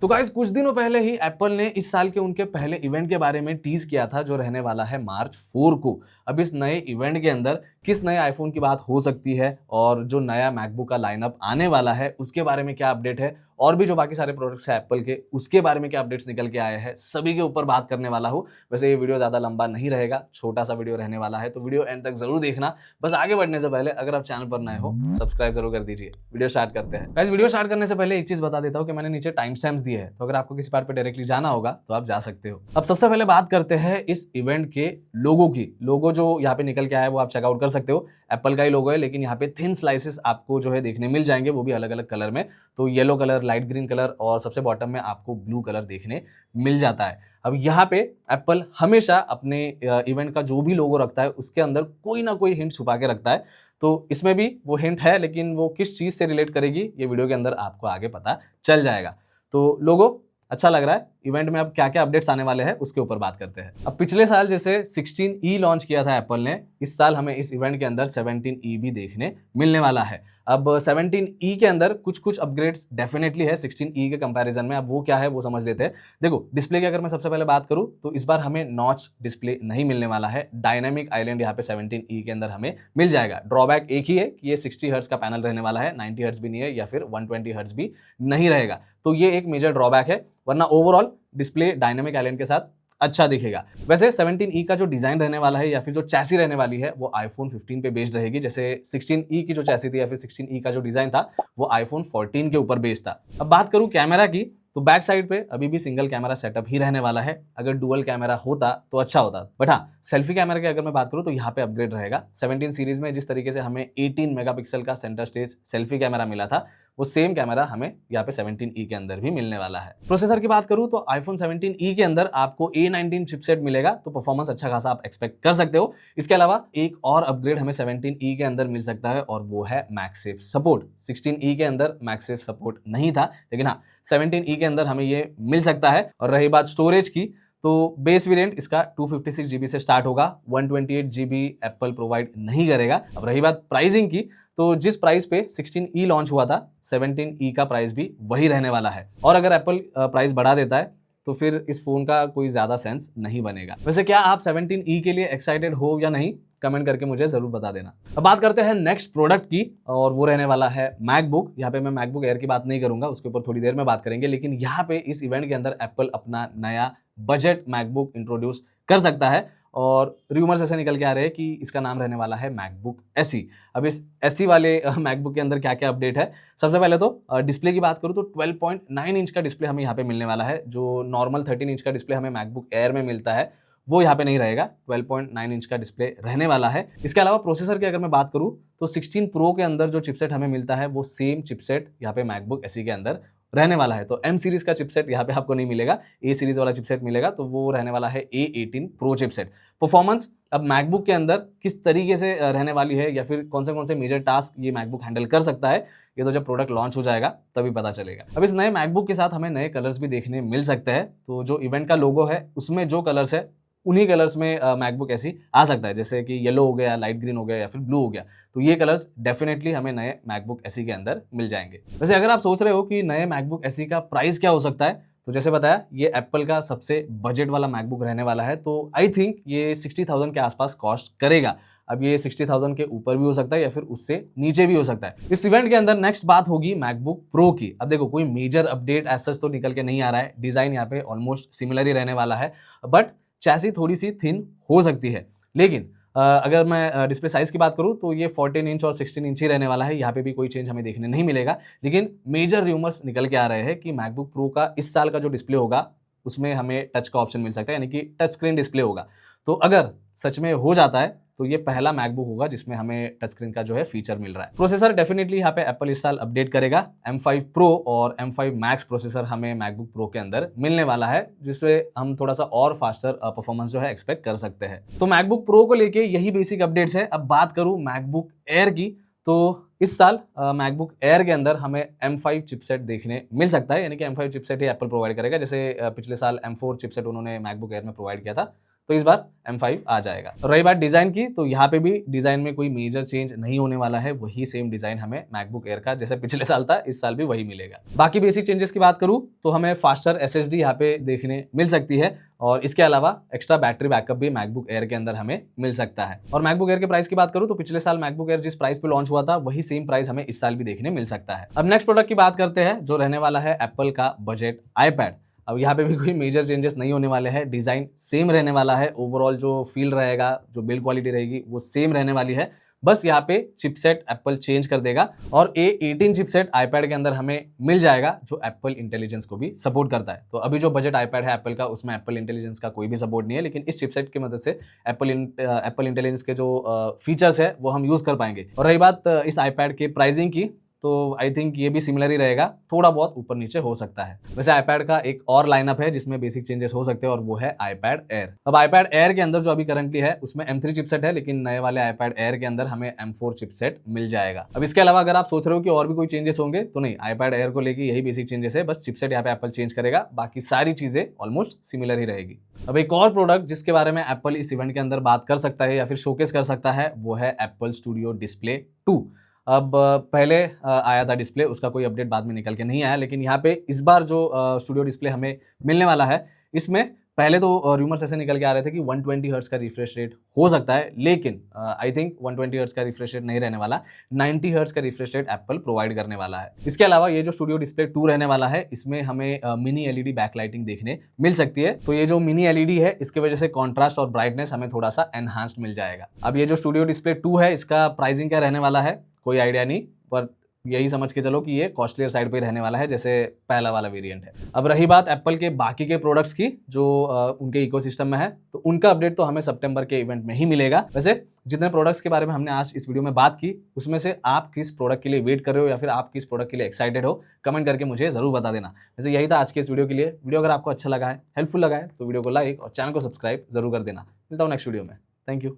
तो गाइस कुछ दिनों पहले ही एप्पल ने इस साल के उनके पहले इवेंट के बारे में टीज किया था जो रहने वाला है मार्च 4 को। अब इस नए इवेंट के अंदर किस नए आईफोन की बात हो सकती है और जो नया मैकबुक का लाइनअप आने वाला है उसके बारे में क्या अपडेट है और भी जो बाकी सारे प्रोडक्ट्स है एप्पल के उसके बारे में क्या अपडेट्स निकल के आए हैं सभी के ऊपर बात करने वाला हूँ। वैसे ये वीडियो ज्यादा लंबा नहीं रहेगा, छोटा सा वीडियो रहने वाला है तो वीडियो एंड तक जरूर देखना। बस आगे बढ़ने से पहले अगर आप चैनल पर नए हो सब्सक्राइब जरूर कर दीजिए। वीडियो स्टार्ट करते हैं। गाइस वीडियो स्टार्ट करने से पहले एक चीज बता देता हूँ कि मैंने नीचे टाइम स्टैम्प्स दिए हैं, तो अगर आपको किसी पार्ट पे डायरेक्टली जाना होगा तो आप जा सकते हो। अब सबसे पहले बात करते हैं इस इवेंट के लोगो की। लोगो जो यहाँ पे निकल के आया है वो आप चेकआउट कर सकते हो। एप्पल का ही लोगो है लेकिन यहाँ पे थिन स्लाइसेस आपको जो है देखने मिल जाएंगे, वो भी अलग अलग कलर में। तो yellow colour, light green colour और सबसे बॉटम में आपको ब्लू कलर देखने मिल जाता है। अब यहाँ पे एप्पल हमेशा अपने इवेंट का जो भी लोगो रखता है उसके अंदर कोई ना कोई हिंट छुपा के रखता है। तो इसमें भी वो हिंट है लेकिन वो किस चीज से रिलेट करेगी ये वीडियो के अंदर आपको आगे पता चल जाएगा। तो लोगो अच्छा लग रहा है। इवेंट में अब क्या क्या अपडेट्स आने वाले हैं उसके ऊपर बात करते हैं। अब पिछले साल जैसे 16E लॉन्च किया था एप्पल ने, इस साल हमें इस इवेंट के अंदर 17E भी देखने मिलने वाला है। अब 17E के अंदर कुछ कुछ अपग्रेड्स डेफिनेटली है 16E के कंपैरिजन में। अब वो क्या है वो समझ लेते हैं। देखो डिस्प्ले की अगर मैं सबसे पहले बात करूं तो इस बार हमें नॉच डिस्प्ले नहीं मिलने वाला है। डायनामिक आइलैंड यहाँ पे 17E के अंदर हमें मिल जाएगा। ड्रॉबैक एक ही है कि ये 60 हर्ट्ज का पैनल रहने वाला है, 90 हर्ट्ज भी नहीं है या फिर 120 हर्ट्ज भी नहीं रहेगा। तो ये एक मेजर ड्रॉबैक है, वरना ओवरऑल डिस्प्ले डायनामिक आइलैंड के साथ अच्छा दिखेगा। वैसे 17E का जो डिजाइन रहने वाला है या फिर जो चैसी रहने वाली है वो आईफोन 15 पे बेस्ड रहेगी। जैसे 16E की जो चैसी थी या फिर 16E का जो डिजाइन था वो आईफोन 14 के ऊपर बेस्ड था। अब बात करूं कैमरा की तो बैक साइड पे अभी भी सिंगल कैमरा सेटअप ही रहने वाला है। अगर डुअल कैमरा होता तो अच्छा होता, बट हाँ सेल्फी कैमरा की अगर मैं बात करूं तो यहाँ पे अपग्रेड रहेगा। 17 सीरीज में जिस तरीके से हमें 18 मेगापिक्सल का सेंटर स्टेज सेल्फी कैमरा मिला था वो सेम कैमरा हमें यहाँ पे 17E के अंदर भी मिलने वाला है। प्रोसेसर की बात करूं तो आईफोन 17E के अंदर आपको A19 चिपसेट मिलेगा, तो परफॉर्मेंस अच्छा खासा आप एक्सपेक्ट कर सकते हो। इसके अलावा एक और अपग्रेड हमें 17E के अंदर मिल सकता है और वो है मैगसेफ सपोर्ट। 16E के अंदर मैगसेफ सपोर्ट नहीं था लेकिन हाँ 17E के अंदर हमें ये मिल सकता है। और रही बात स्टोरेज की तो बेस वेरिएंट इसका 256GB से स्टार्ट होगा, 128GB एप्पल प्रोवाइड नहीं करेगा। अब रही बात प्राइसिंग की तो जिस प्राइस पे 16E लॉन्च हुआ था 17E का प्राइस भी वही रहने वाला है। और अगर एप्पल प्राइस बढ़ा देता है तो फिर इस फोन का कोई ज्यादा सेंस नहीं बनेगा। वैसे क्या आप 17E के लिए एक्साइटेड हो या नहीं, कमेंट करके मुझे जरूर बता देना। अब बात करते हैं नेक्स्ट प्रोडक्ट की और वो रहने वाला है मैकबुक। यहाँ पे मैं मैकबुक एयर की बात नहीं करूंगा, उसके ऊपर थोड़ी देर में बात करेंगे। लेकिन यहाँ पे इस इवेंट के अंदर एप्पल अपना नया बजट मैकबुक इंट्रोड्यूस कर सकता है और रूमर्स ऐसे निकल के आ रहे हैं कि इसका नाम रहने वाला है मैकबुक एसी। अब इस एसी वाले मैकबुक के अंदर क्या क्या अपडेट है, सबसे पहले तो डिस्प्ले की बात करूं तो 12.9 इंच का डिस्प्ले हमें यहाँ पे मिलने वाला है। जो नॉर्मल 13 इंच का डिस्प्ले हमें मैकबुक एयर में मिलता है वो यहाँ पे नहीं रहेगा, 12.9 इंच का डिस्प्ले रहने वाला है। इसके अलावा प्रोसेसर की अगर मैं बात करूं तो 16 प्रो के अंदर जो चिपसेट हमें मिलता है वो सेम चिपसेट यहाँ पे मैकबुक एसी के अंदर रहने वाला है। तो एम सीरीज का चिपसेट यहाँ पे आपको नहीं मिलेगा, ए सीरीज वाला चिपसेट मिलेगा, तो वो रहने वाला है A18 प्रो चिपसेट। परफॉर्मेंस अब मैकबुक के अंदर किस तरीके से रहने वाली है या फिर कौन से मेजर टास्क ये मैकबुक हैंडल कर सकता है ये तो जब प्रोडक्ट लॉन्च हो जाएगा तभी पता चलेगा। अब इस नए मैकबुक के साथ हमें नए कलर्स भी देखने मिल सकते हैं। तो जो इवेंट का लोगो है उसमें जो कलर्स है उन्हीं कलर्स में मैकबुक ऐसी आ सकता है, जैसे कि येलो हो गया, लाइट ग्रीन हो गया या फिर ब्लू हो गया। तो ये कलर्स डेफिनेटली हमें नए मैकबुक एसी के अंदर मिल जाएंगे। वैसे अगर आप सोच रहे हो कि नए मैकबुक एसी का प्राइस क्या हो सकता है तो जैसे बताया ये एप्पल का सबसे बजट वाला मैकबुक रहने वाला है। तो आई थिंक ये 60,000 के आसपास कॉस्ट करेगा। अब ये 60,000 के ऊपर भी हो सकता है या फिर उससे नीचे भी हो सकता है। इस इवेंट के अंदर नेक्स्ट बात होगी मैकबुक प्रो की। अब देखो कोई मेजर अपडेट एज सच तो निकल के नहीं आ रहा है, डिजाइन यहाँ पे ऑलमोस्ट सिमिलर ही रहने वाला है, बट चैसी थोड़ी सी थिन हो सकती है। लेकिन अगर मैं डिस्प्ले साइज की बात करूं तो ये 14 इंच और 16 इंच ही रहने वाला है, यहाँ पे भी कोई चेंज हमें देखने नहीं मिलेगा। लेकिन मेजर रूमर्स निकल के आ रहे हैं कि मैकबुक प्रो का इस साल का जो डिस्प्ले होगा उसमें हमें टच का ऑप्शन मिल सकता है, यानी कि टच स्क्रीन डिस्प्ले होगा। तो अगर सच में हो जाता है तो ये पहला मैकबुक होगा जिसमें हमें टच स्क्रीन का जो है फीचर मिल रहा है। प्रोसेसर डेफिनेटली यहाँ पे एप्पल इस साल अपडेट करेगा। M5 Pro और M5 Max प्रोसेसर हमें मैकबुक प्रो के अंदर मिलने वाला है, जिससे हम थोड़ा सा और फास्टर परफॉर्मेंस जो है एक्सपेक्ट कर सकते हैं। तो मैकबुक प्रो को लेके यही बेसिक अपडेट्स है। अब बात करूं मैकबुक एयर की तो इस साल मैकबुक एयर के अंदर हमें M5 चिपसेट देखने मिल सकता है, यानी कि M5 चिपसेट ही एप्पल प्रोवाइड करेगा। जैसे पिछले साल M4 चिपसेट उन्होंने मैकबुक एयर में प्रोवाइड किया था तो इस बार M5 आ जाएगा। तो रही बात डिजाइन की, तो यहाँ पे भी डिजाइन में कोई मेजर चेंज नहीं होने वाला है, वही सेम डिजाइन हमें मैकबुक एयर का जैसे पिछले साल था इस साल भी वही मिलेगा। बाकी बेसिक चेंजेस की बात करूँ तो हमें फास्टर SSD यहाँ पे देखने मिल सकती है और इसके अलावा एक्स्ट्रा बैटरी बैकअप भी मैकबुक एयर के अंदर हमें मिल सकता है। और मैकबुक एयर के प्राइस की बात करूं तो पिछले साल मैकबुक एयर जिस प्राइस पे लॉन्च हुआ था वही सेम प्राइस हमें इस साल भी देखने मिल सकता है। अब नेक्स्ट प्रोडक्ट की बात करते हैं जो रहने वाला है एप्पल का बजट आईपैड। अब यहाँ पे भी कोई मेजर चेंजेस नहीं होने वाले हैं, डिजाइन सेम रहने वाला है, ओवरऑल जो फील रहेगा, जो बिल्ड क्वालिटी रहेगी वो सेम रहने वाली है। बस यहाँ पे चिपसेट एप्पल चेंज कर देगा और A18 चिपसेट आईपैड के अंदर हमें मिल जाएगा जो एप्पल इंटेलिजेंस को भी सपोर्ट करता है। तो अभी जो बजट आईपैड है एप्पल का उसमें एप्पल इंटेलिजेंस का कोई भी सपोर्ट नहीं है, लेकिन इस चिपसेट की मदद से एप्पल इंटेलिजेंस के जो फीचर्स है वो हम यूज कर पाएंगे। और रही बात इस आईपैड के प्राइसिंग की, तो आई थिंक ये भी सिमिलर ही रहेगा, थोड़ा बहुत ऊपर नीचे हो सकता है। वैसे आईपैड का एक और लाइनअप है जिसमें बेसिक चेंजेस हो सकते हैं और वो है आईपैड एयर। अब आईपैड एयर के अंदर जो अभी करंटली है उसमें M3 चिपसेट है, लेकिन नए वाले आईपैड एयर के अंदर हमें M4 चिपसेट मिल जाएगा। अब इसके अलावा अगर आप सोच रहे हो कि और भी कोई चेंजेस होंगे तो नहीं, आईपैड एयर को लेके यही बेसिक चेंजेस है, बस चिपसेट यहाँ पे एप्पल चेंज करेगा, बाकी सारी चीजें ऑलमोस्ट सिमिलर ही रहेगी। अब एक और प्रोडक्ट जिसके बारे में एप्पल इस इवेंट के अंदर बात कर सकता है या फिर शोकेस कर सकता है वो है एप्पल स्टूडियो डिस्प्ले 2। अब पहले आया था डिस्प्ले, उसका कोई अपडेट बाद में निकल के नहीं आया, लेकिन यहाँ पे इस बार जो स्टूडियो डिस्प्ले हमें मिलने वाला है इसमें पहले तो रूमर्स ऐसे निकल के आ रहे थे कि 120 हर्ट्ज का रिफ्रेश रेट हो सकता है, लेकिन आई थिंक 120 हर्ट्ज का रिफ्रेश रेट नहीं रहने वाला, 90 हर्ट्ज का रिफ्रेश रेट एप्पल प्रोवाइड करने वाला है। इसके अलावा ये जो स्टूडियो डिस्प्ले 2 रहने वाला है इसमें हमें मिनी LED बैकलाइटिंग देखने मिल सकती है। तो ये जो मिनी LED है इसकी वजह से कॉन्ट्रास्ट और ब्राइटनेस हमें थोड़ा सा एनहांस्ड मिल जाएगा। अब ये जो स्टूडियो डिस्प्ले 2 है इसका प्राइसिंग क्या रहने वाला है कोई आइडिया नहीं, पर यही समझ के चलो कि ये कॉस्टलियर साइड पे रहने वाला है जैसे पहला वाला वेरिएंट है। अब रही बात एप्पल के बाकी के प्रोडक्ट्स की जो उनके इकोसिस्टम में है, तो उनका अपडेट तो हमें सितंबर के इवेंट में ही मिलेगा। वैसे जितने प्रोडक्ट्स के बारे में हमने आज इस वीडियो में बात की उसमें से आप किस प्रोडक्ट के लिए वेट कर रहे हो या फिर आप किस प्रोडक्ट के लिए एक्साइटेड हो, कमेंट करके मुझे जरूर बता देना। वैसे यही था आज के इस वीडियो के लिए। वीडियो अगर आपको अच्छा लगा है, हेल्पफुल लगा है तो वीडियो को लाइक और चैनल को सब्सक्राइब जरूर कर देना। मिलता हूँ नेक्स्ट वीडियो में। Thank you.